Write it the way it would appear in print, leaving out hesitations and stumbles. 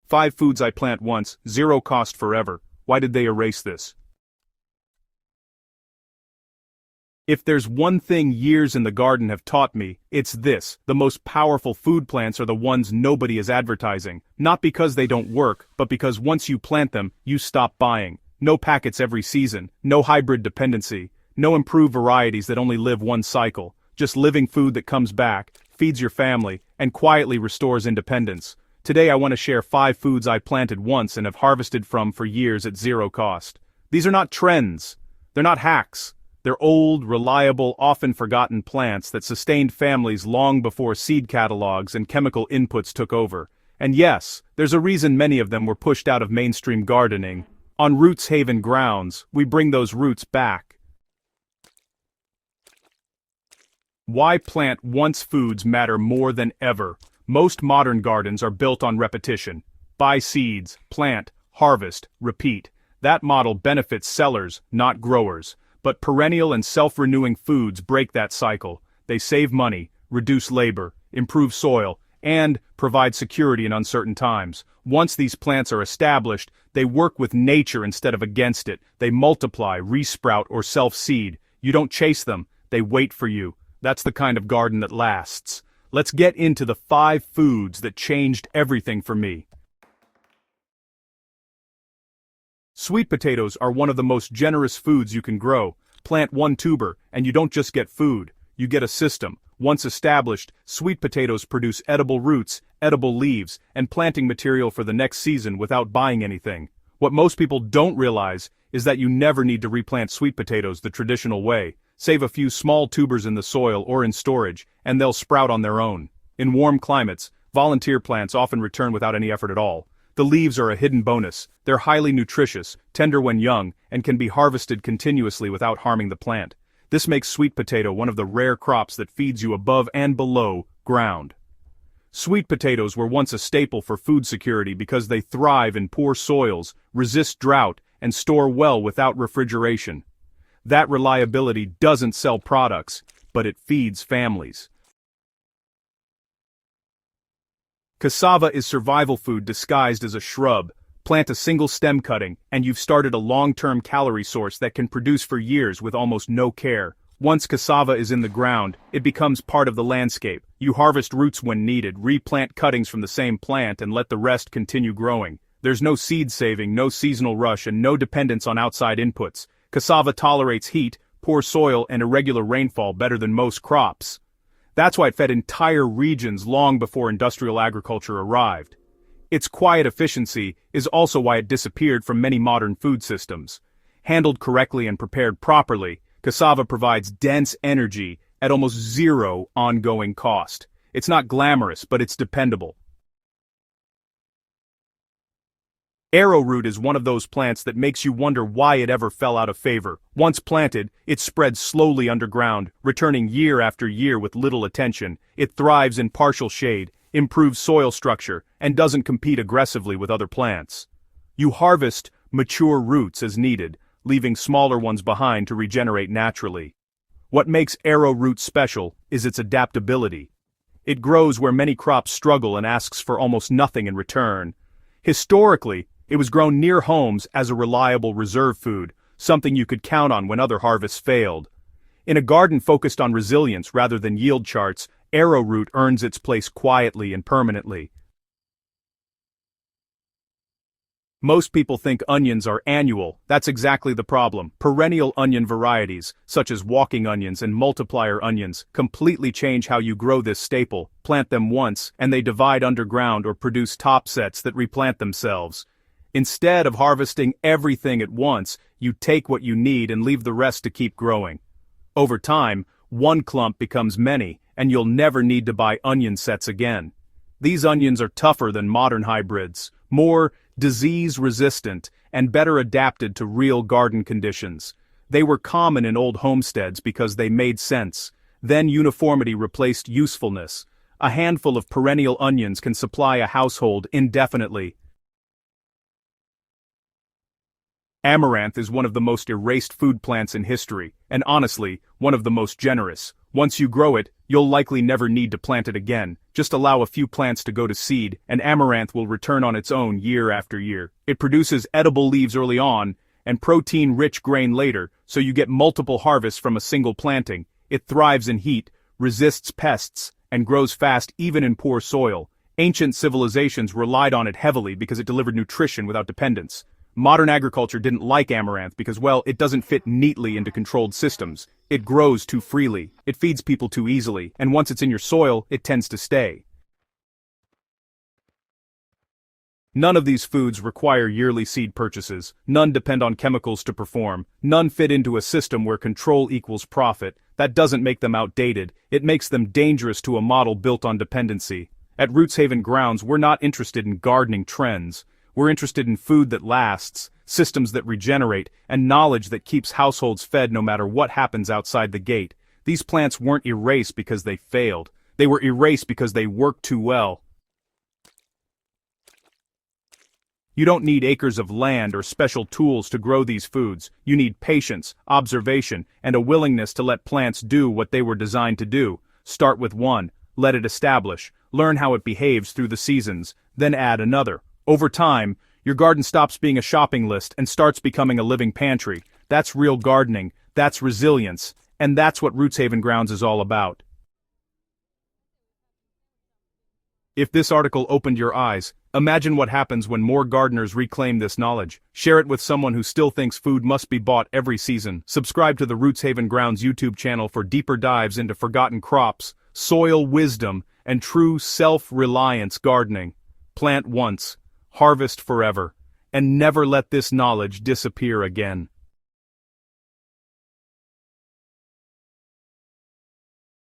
5 foods I plant once, zero cost forever. Why did they erase this? If there's one thing years in the garden have taught me, it's this: the most powerful food plants are the ones nobody is advertising. Not because they don't work, but because once you plant them, you stop buying. No packets every season, no hybrid dependency, no improved varieties that only live one cycle. Just living food that comes back, feeds your family, and quietly restores independence. Today I want to share 5 foods I planted once and have harvested from for years at zero cost. These are not trends. They're not hacks. They're old, reliable, often forgotten plants that sustained families long before seed catalogs and chemical inputs took over. And yes, there's a reason many of them were pushed out of mainstream gardening. On Rootshaven Grounds, we bring those roots back. Why plant once foods matter more than ever. Most modern gardens are built on repetition. Buy seeds, plant, harvest, repeat. That model benefits sellers, not growers. But perennial and self-renewing foods break that cycle. They save money, reduce labor, improve soil, and provide security in uncertain times. Once these plants are established, they work with nature instead of against it. They multiply, resprout, or self-seed. You don't chase them, they wait for you. That's the kind of garden that lasts. Let's get into the 5 foods that changed everything for me. Sweet potatoes are one of the most generous foods you can grow. Plant one tuber, and you don't just get food, you get a system. Once established, sweet potatoes produce edible roots, edible leaves, and planting material for the next season without buying anything. What most people don't realize is that you never need to replant sweet potatoes the traditional way. Save a few small tubers in the soil or in storage, and they'll sprout on their own. In warm climates, volunteer plants often return without any effort at all. The leaves are a hidden bonus. They're highly nutritious, tender when young, and can be harvested continuously without harming the plant. This makes sweet potato one of the rare crops that feeds you above and below ground. Sweet potatoes were once a staple for food security because they thrive in poor soils, resist drought, and store well without refrigeration. That reliability doesn't sell products, but it feeds families. Cassava is survival food disguised as a shrub. Plant a single stem cutting, and you've started a long-term calorie source that can produce for years with almost no care. Once cassava is in the ground, it becomes part of the landscape. You harvest roots when needed, replant cuttings from the same plant, and let the rest continue growing. There's no seed saving, no seasonal rush, and no dependence on outside inputs. Cassava tolerates heat, poor soil, and irregular rainfall better than most crops. That's why it fed entire regions long before industrial agriculture arrived. Its quiet efficiency is also why it disappeared from many modern food systems. Handled correctly and prepared properly, cassava provides dense energy at almost zero ongoing cost. It's not glamorous, but it's dependable. Arrowroot is one of those plants that makes you wonder why it ever fell out of favor. Once planted, it spreads slowly underground, returning year after year with little attention. It thrives in partial shade, improves soil structure, and doesn't compete aggressively with other plants. You harvest mature roots as needed, leaving smaller ones behind to regenerate naturally. What makes arrowroot special is its adaptability. It grows where many crops struggle and asks for almost nothing in return. Historically, it was grown near homes as a reliable reserve food, something you could count on when other harvests failed. In a garden focused on resilience rather than yield charts, arrowroot earns its place quietly and permanently. Most people think onions are annual. That's exactly the problem. Perennial onion varieties, such as walking onions and multiplier onions, completely change how you grow this staple. Plant them once, and they divide underground or produce top sets that replant themselves. Instead of harvesting everything at once, you take what you need and leave the rest to keep growing. Over time, one clump becomes many, and you'll never need to buy onion sets again. These onions are tougher than modern hybrids, more disease-resistant, and better adapted to real garden conditions. They were common in old homesteads because they made sense. Then uniformity replaced usefulness. A handful of perennial onions can supply a household indefinitely. Amaranth is one of the most erased food plants in history, and honestly, one of the most generous. Once you grow it, you'll likely never need to plant it again. Just allow a few plants to go to seed, and amaranth will return on its own year after year. It produces edible leaves early on, and protein-rich grain later, so you get multiple harvests from a single planting. It thrives in heat, resists pests, and grows fast even in poor soil. Ancient civilizations relied on it heavily because it delivered nutrition without dependence. Modern agriculture didn't like amaranth because, well, it doesn't fit neatly into controlled systems. It grows too freely, it feeds people too easily, and once it's in your soil, it tends to stay. None of these foods require yearly seed purchases, none depend on chemicals to perform, none fit into a system where control equals profit. That doesn't make them outdated, it makes them dangerous to a model built on dependency. At Rootshaven Grounds, we're not interested in gardening trends. We're interested in food that lasts, systems that regenerate, and knowledge that keeps households fed no matter what happens outside the gate. These plants weren't erased because they failed. They were erased because they worked too well. You don't need acres of land or special tools to grow these foods. You need patience, observation, and a willingness to let plants do what they were designed to do. Start with one, let it establish, learn how it behaves through the seasons, then add another. Over time, your garden stops being a shopping list and starts becoming a living pantry. That's real gardening, that's resilience, and that's what Rootshaven Grounds is all about. If this article opened your eyes, imagine what happens when more gardeners reclaim this knowledge. Share it with someone who still thinks food must be bought every season. Subscribe to the Rootshaven Grounds YouTube channel for deeper dives into forgotten crops, soil wisdom, and true self-reliance gardening. Plant once, harvest forever, and never let this knowledge disappear again.